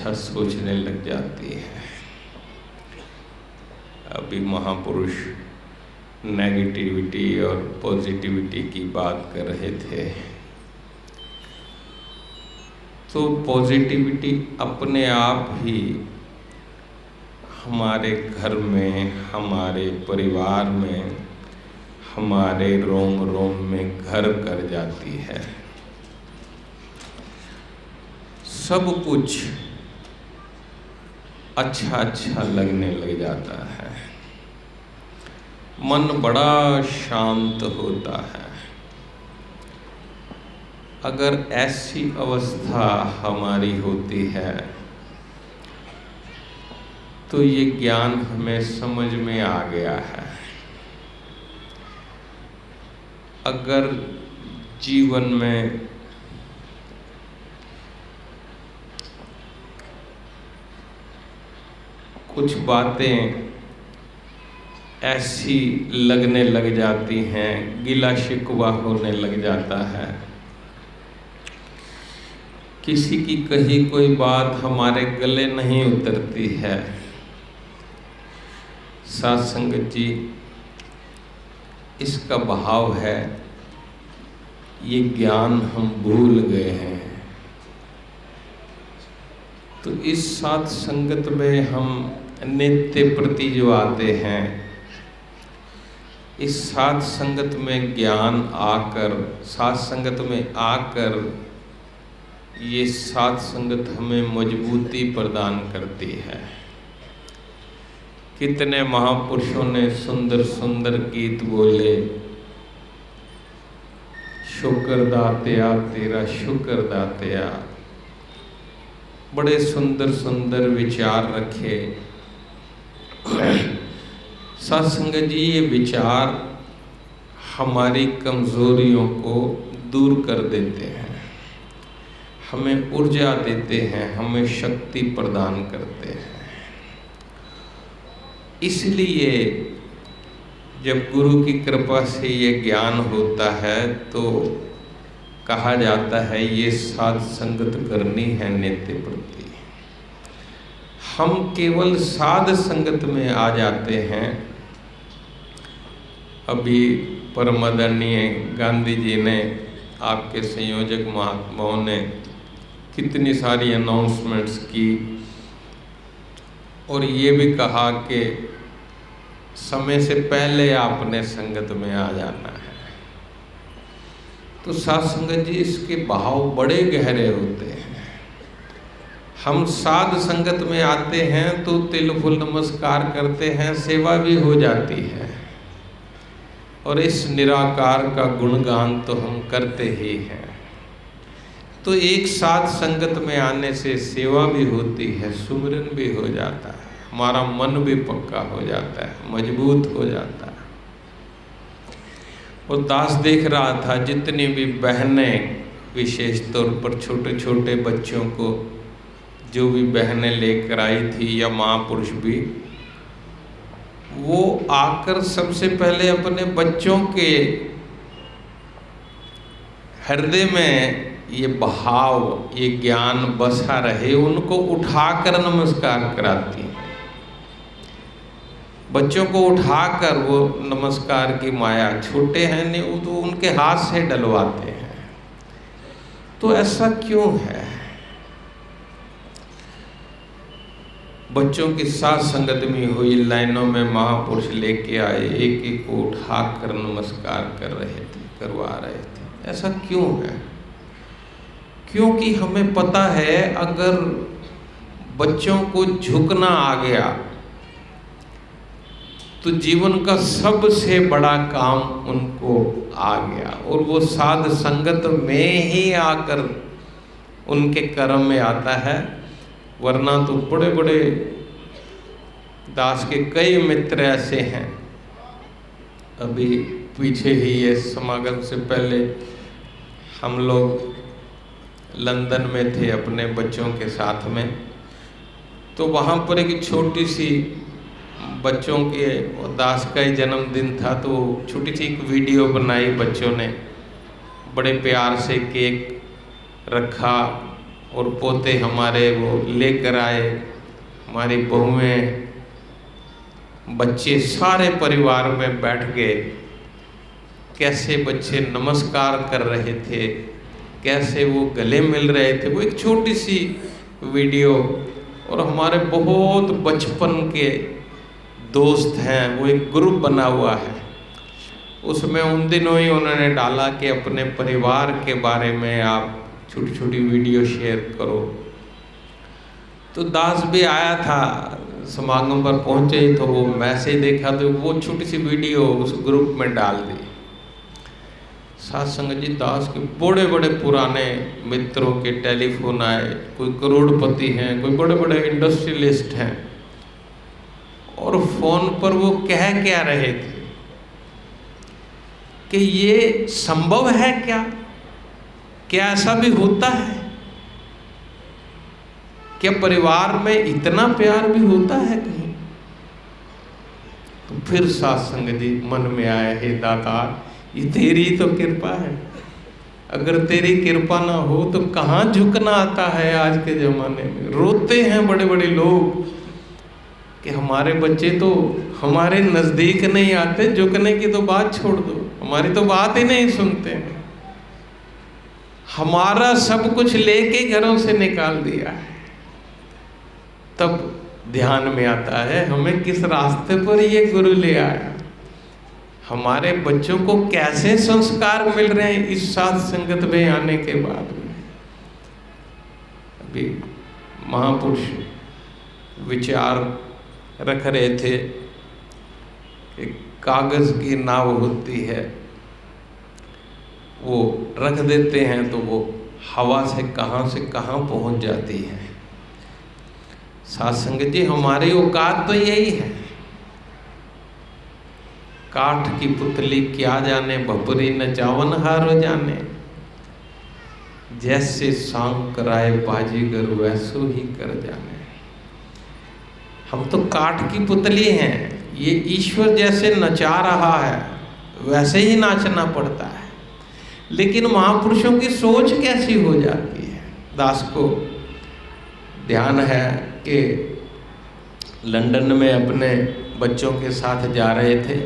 अच्छा सोचने लग जाती है। अभी महापुरुष नेगेटिविटी और पॉजिटिविटी की बात कर रहे थे, तो पॉजिटिविटी अपने आप ही हमारे घर में, हमारे परिवार में, हमारे रोम रोम में घर कर जाती है। सब कुछ अच्छा अच्छा लगने लग जाता है, मन बड़ा शांत होता है। अगर ऐसी अवस्था हमारी होती है तो ये ज्ञान हमें समझ में आ गया है। अगर जीवन में कुछ बातें ऐसी लगने लग जाती हैं, गिला शिकवा होने लग जाता है, किसी की कही कोई बात हमारे गले नहीं उतरती है, साथ संगत जी इसका भाव है ये ज्ञान हम भूल गए हैं। तो इस साथ संगत में हम नित्य प्रति जो आते हैं, इस साथ संगत में ज्ञान आकर, साथ संगत में आकर ये साथ संगत हमें मजबूती प्रदान करती है। कितने महापुरुषों ने सुंदर सुंदर गीत बोले, शुक्र दातया तेरा शुक्र दातया, बड़े सुंदर सुंदर विचार रखे। सत्संग जी ये विचार हमारी कमजोरियों को दूर कर देते हैं, हमें ऊर्जा देते हैं, हमें शक्ति प्रदान करते हैं। इसलिए जब गुरु की कृपा से ये ज्ञान होता है तो कहा जाता है ये साध संगत करनी है नित्य प्रति। हम केवल साध संगत में आ जाते हैं। अभी परम आदरणीय गांधी जी ने, आपके संयोजक महात्माओं ने कितनी सारी अनाउंसमेंट्स की और ये भी कहा कि समय से पहले आपने संगत में आ जाना है। तो साध संगत जी इसके भाव बड़े गहरे होते हैं। हम साध संगत में आते हैं तो तिल फुल नमस्कार करते हैं, सेवा भी हो जाती है और इस निराकार का गुणगान तो हम करते ही हैं। तो एक साथ संगत में आने से सेवा भी होती है, सुमिरन भी हो जाता है, हमारा मन भी पक्का हो जाता है, मजबूत हो जाता है। और दास देख रहा था जितनी भी बहनें, विशेष तौर पर छोटे छोटे बच्चों को जो भी बहनें लेकर आई थी या महापुरुष भी, वो आकर सबसे पहले अपने बच्चों के हृदय में ये भाव, ये ज्ञान बसा रहे, उनको उठाकर नमस्कार कराती हैं। बच्चों को उठाकर वो नमस्कार की माया, छोटे हैं नहीं वो तो उनके हाथ से डलवाते हैं। तो ऐसा क्यों है? बच्चों की साथ संगत में हुई लाइनों में महापुरुष लेके आए, एक एक को उठाकर नमस्कार कर रहे थे, करवा रहे थे। ऐसा क्यों है? क्योंकि हमें पता है अगर बच्चों को झुकना आ गया तो जीवन का सबसे बड़ा काम उनको आ गया और वो साध संगत में ही आकर उनके कर्म में आता है। वरना तो बड़े बड़े दास के कई मित्र ऐसे हैं। अभी पीछे ही ये समागम से पहले हम लोग लंदन में थे अपने बच्चों के साथ में, तो वहाँ पर एक छोटी सी बच्चों के दास का ही जन्मदिन था, तो छोटी सी एक वीडियो बनाई बच्चों ने, बड़े प्यार से केक रखा और पोते हमारे वो लेकर आए, हमारी बहुएं, बच्चे, सारे परिवार में बैठ गए। कैसे बच्चे नमस्कार कर रहे थे, कैसे वो गले मिल रहे थे। वो एक छोटी सी वीडियो, और हमारे बहुत बचपन के दोस्त हैं, वो एक ग्रुप बना हुआ है, उसमें उन दिनों ही उन्होंने डाला कि अपने परिवार के बारे में आप छोटी छोटी वीडियो शेयर करो। तो दास भी आया था, समागम पर पहुंचे ही तो वो मैसेज देखा तो वो छोटी सी वीडियो उस ग्रुप में डाल दी। साथ संगत जी, दास के बड़े बड़े पुराने मित्रों के टेलीफोन आए, कोई करोड़पति हैं, कोई बड़े बड़े इंडस्ट्रियलिस्ट हैं, और फोन पर वो कह क्या रहे थे कि ये संभव है क्या ऐसा भी होता है? क्या परिवार में इतना प्यार भी होता है कहीं? तो फिर साथ संगत जी मन में आया, हे दाता, ये तेरी तो कृपा है, अगर तेरी कृपा ना हो तो कहाँ झुकना आता है। आज के जमाने में रोते हैं बड़े बड़े लोग कि हमारे बच्चे तो हमारे नजदीक नहीं आते, झुकने की तो बात छोड़ दो, हमारी तो बात ही नहीं सुनते हैं, हमारा सब कुछ लेके घरों से निकाल दिया है। तब ध्यान में आता है हमें किस रास्ते पर ये गुरु ले आया, हमारे बच्चों को कैसे संस्कार मिल रहे हैं इस साथ संगत में आने के बाद में। अभी महापुरुष विचार रख रहे थे कि कागज की नाव होती है, वो रख देते हैं तो वो हवा से कहाँ पहुंच जाती है। साथ संगत जी, हमारी औकात तो यही है, काठ की पुतली क्या जाने, भपरी न चावन हारो जाने, जैसे सांग कराए बाजीगर वैसो ही कर जाने। हम तो काठ की पुतली हैं, ये ईश्वर जैसे नचा रहा है वैसे ही नाचना पड़ता है। लेकिन महापुरुषों की सोच कैसी हो जाती है। दास को ध्यान है कि लंदन में अपने बच्चों के साथ जा रहे थे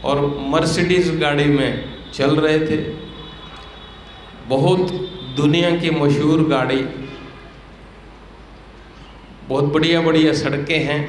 और मर्सिडीज गाड़ी में चल रहे थे, बहुत दुनिया की मशहूर गाड़ी, बहुत बढ़िया बढ़िया सड़कें हैं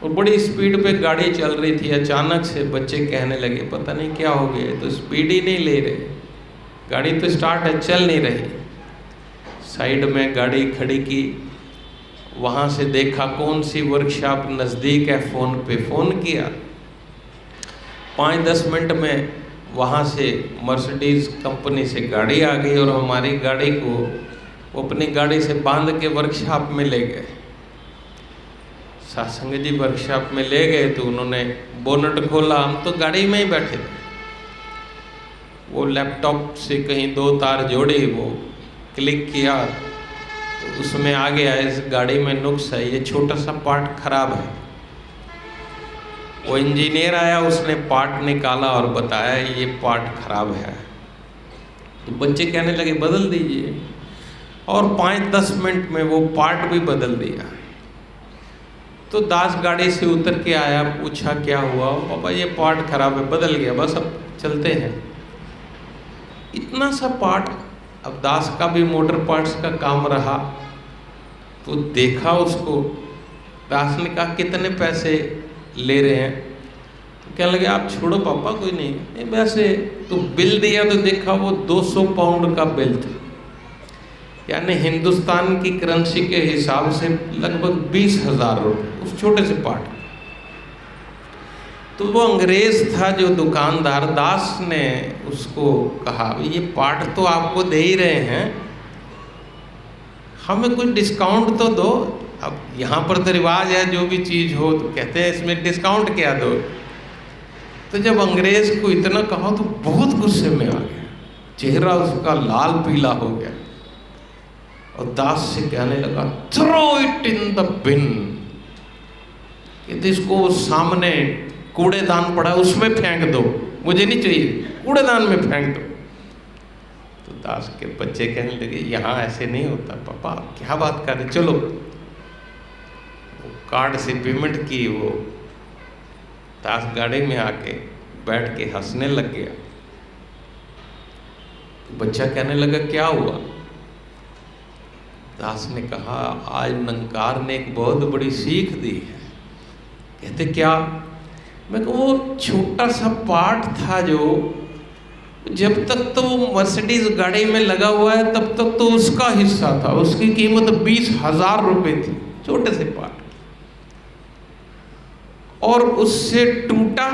और बड़ी स्पीड पे गाड़ी चल रही थी। अचानक से बच्चे कहने लगे पता नहीं क्या हो गया, तो स्पीड ही नहीं ले रहे, गाड़ी तो स्टार्ट है, चल नहीं रही। साइड में गाड़ी खड़ी की, वहाँ से देखा कौन सी वर्कशॉप नज़दीक है, फ़ोन पे फ़ोन किया, 5-10 मिनट में वहाँ से मर्सिडीज़ कंपनी से गाड़ी आ गई और हमारी गाड़ी को वो अपनी गाड़ी से बांध के वर्कशॉप में ले गए। सासंग जी वर्कशॉप में ले गए तो उन्होंने बोनट खोला, हम तो गाड़ी में ही बैठे थे, वो लैपटॉप से कहीं 2 तार जोड़े, वो क्लिक किया तो उसमें आ गया इस गाड़ी में नुक्स है, ये छोटा सा पार्ट खराब है। वो इंजीनियर आया, उसने पार्ट निकाला और बताया ये पार्ट खराब है। तो बच्चे कहने लगे बदल दीजिए, और 5-10 मिनट में वो पार्ट भी बदल दिया। तो दास गाड़ी से उतर के आया, पूछा क्या हुआ, पापा ये पार्ट खराब है, बदल गया, बस अब चलते हैं। इतना सा पार्ट, अब दास का भी मोटर पार्ट्स का काम रहा, तो देखा उसको, दास ने कहा कितने पैसे ले रहे हैं, तो क्या लगे आप छोड़ो पापा कोई नहीं, वैसे तो बिल दिया तो देखा वो 200 पाउंड का बिल था, यानी हिंदुस्तान की करेंसी के हिसाब से लगभग 20,000 रुपये उस छोटे से पार्ट। तो वो अंग्रेज था जो दुकानदार, दास ने उसको कहा ये पार्ट तो आपको दे ही रहे हैं, हमें कुछ डिस्काउंट तो दो। अब यहाँ पर तो रिवाज है जो भी चीज़ हो तो कहते हैं इसमें डिस्काउंट क्या दो। तो जब अंग्रेज को इतना कहा तो बहुत गुस्से में आ गया, चेहरा उसका लाल पीला हो गया और दास से कहने लगा थ्रो इट इन द बिन, कहते इसको सामने कूड़ेदान पड़ा है उसमें फेंक दो, मुझे नहीं चाहिए, कूड़ेदान में फेंक दो। तो दास के बच्चे कहने लगे यहाँ ऐसे नहीं होता पापा, क्या बात कर रहे, चलो। वो कार्ड से पेमेंट की, वो दास गाड़ी में आके बैठ के हंसने लग गया। तो बच्चा कहने लगा क्या हुआ? दास ने कहा आज निरंकार ने एक बहुत बड़ी सीख दी है। कहते क्या? मैं कहूँ वो छोटा सा पार्ट था जो जब तक तो मर्सिडीज गाड़ी में लगा हुआ है तब तक तो उसका हिस्सा था, उसकी कीमत 20,000 रुपए थी, छोटे से पार्ट। और उससे टूटा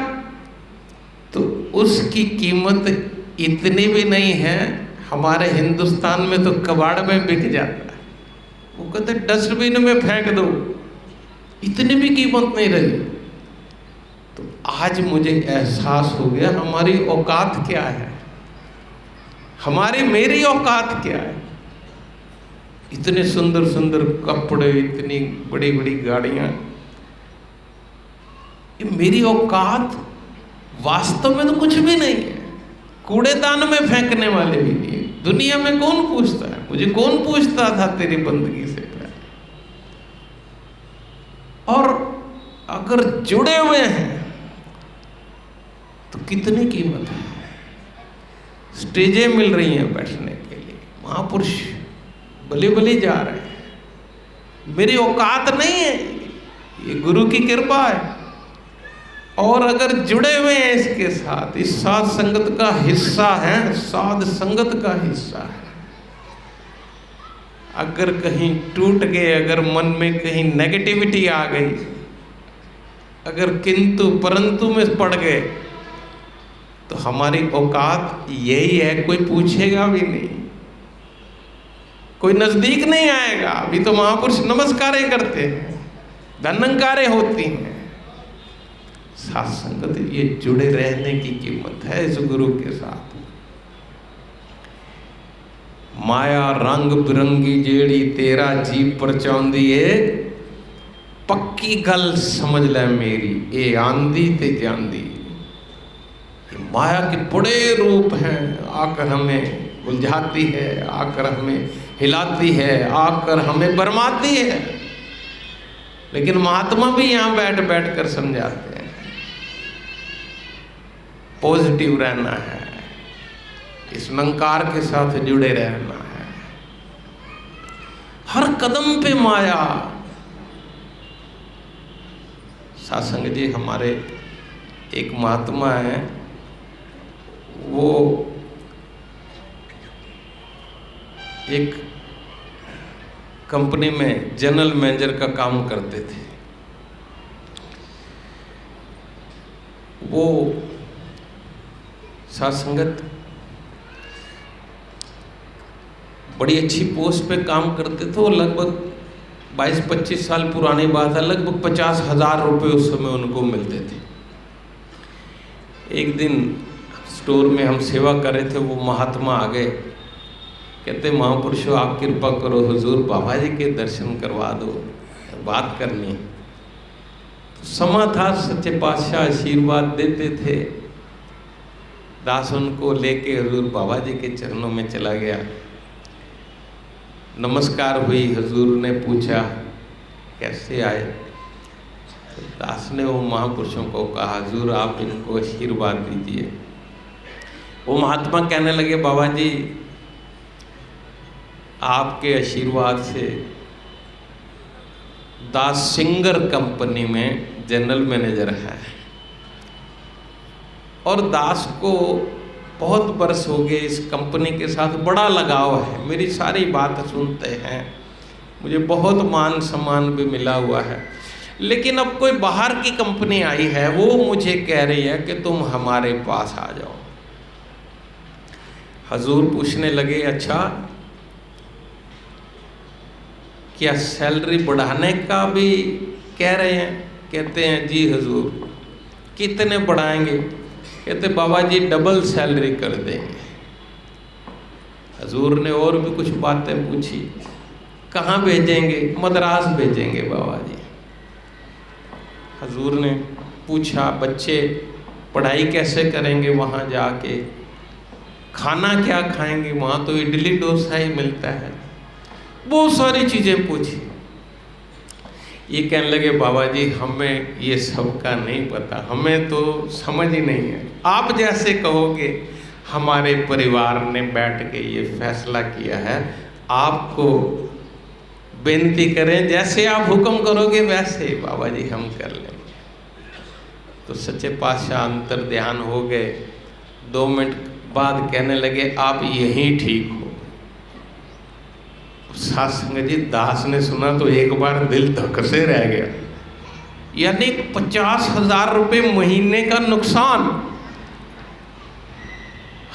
तो उसकी कीमत इतनी भी नहीं है, हमारे हिंदुस्तान में तो कबाड़ में बिक जाता है। वो कहते डस्टबिन में फेंक दो, इतनी भी कीमत नहीं रही। तो आज मुझे एहसास हो गया हमारी औकात क्या है, मेरी औकात क्या है। इतने सुंदर सुंदर कपड़े, इतनी बड़ी बड़ी गाड़ियां, ये मेरी औकात वास्तव में तो कुछ भी नहीं है, कूड़ेदान में फेंकने वाले भी नहीं। दुनिया में कौन पूछता है मुझे, कौन पूछता था तेरी बंदगी से पहले। और अगर जुड़े हुए हैं तो कितनी कीमत है। स्टेजें मिल रही हैं बैठने के लिए, महापुरुष बले बले जा रहे हैं, मेरी औकात नहीं है, ये गुरु की कृपा है। और अगर जुड़े हुए हैं इसके साथ, इस साध संगत का हिस्सा है, साध संगत का हिस्सा है। अगर कहीं टूट गए, अगर मन में कहीं नेगेटिविटी आ गई, अगर किंतु परंतु में पड़ गए, तो हमारी औकात यही है, कोई पूछेगा भी नहीं, कोई नजदीक नहीं आएगा। अभी तो महापुरुष नमस्कारें करते हैं, धनंकारें होती हैं। साथ संगत ये जुड़े रहने की कीमत है इस गुरु के साथ। माया रंग बिरंगी जेड़ी तेरा जीव पर चांदी है, पक्की गल समझ ले मेरी ए आंधी ते जांदी। माया के बड़े रूप हैं, आकर हमें उलझाती है, आकर हमें हिलाती है, आकर हमें बरमाती है। लेकिन महात्मा भी यहाँ बैठ बैठ कर समझाते हैं पॉजिटिव रहना है, इस निरंकार के साथ जुड़े रहना है। हर कदम पे माया। सासंग जी हमारे एक महात्मा है, वो एक कंपनी में जनरल मैनेजर का काम करते थे। वो साधसंगत बड़ी अच्छी पोस्ट पे काम करते थे। वो लगभग 22-25 साल पुरानी बात है, लगभग 50,000 रुपये उस समय उनको मिलते थे। एक दिन स्टोर में हम सेवा कर रहे थे, वो महात्मा आ गए, कहते महापुरुषों आप कृपा करो, हुजूर बाबा जी के दर्शन करवा दो, बात करनी। तो समा था, सच्चे पातशाह आशीर्वाद देते थे। दास उनको लेके हुजूर बाबा जी के चरणों में चला गया। नमस्कार हुई, हुजूर ने पूछा कैसे आए। तो दास ने वो महापुरुषों को कहा हुजूर आप इनको आशीर्वाद दीजिए। वो महात्मा कहने लगे बाबा जी आपके आशीर्वाद से दास सिंगर कंपनी में जनरल मैनेजर है, और दास को बहुत बरस हो गए इस कंपनी के साथ बड़ा लगाव है, मेरी सारी बात सुनते हैं, मुझे बहुत मान सम्मान भी मिला हुआ है। लेकिन अब कोई बाहर की कंपनी आई है, वो मुझे कह रही है कि तुम हमारे पास आ जाओ। हजूर पूछने लगे अच्छा क्या सैलरी बढ़ाने का भी कह रहे हैं? कहते हैं जी हजूर। कितने बढ़ाएंगे? कहते बाबा जी डबल सैलरी कर देंगे। हजूर ने और भी कुछ बातें पूछी, कहाँ भेजेंगे? मद्रास भेजेंगे बाबा जी। हजूर ने पूछा बच्चे पढ़ाई कैसे करेंगे वहाँ जाके? खाना क्या खाएंगे, वहाँ तो इडली डोसा ही मिलता है। बहुत सारी चीज़ें पूछी। ये कहने लगे बाबा जी हमें ये सब का नहीं पता, हमें तो समझ ही नहीं है, आप जैसे कहोगे। हमारे परिवार ने बैठ के ये फैसला किया है, आपको बेनती करें, जैसे आप हुक्म करोगे वैसे बाबा जी हम कर लेंगे। तो सच्चे पातशाह अंतर ध्यान हो गए। 2 मिनट बाद कहने लगे आप यहीं ठीक हो। साध संगत जी दास ने सुना तो एक बार दिल धक से रह गया। यानी 50,000 रुपये महीने का नुकसान।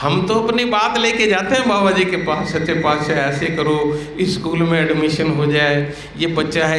हम तो अपनी बात लेके जाते हैं बाबा जी के पास, सच्चे पातशाह ऐसे करो, इस स्कूल में एडमिशन हो जाए, ये बच्चा है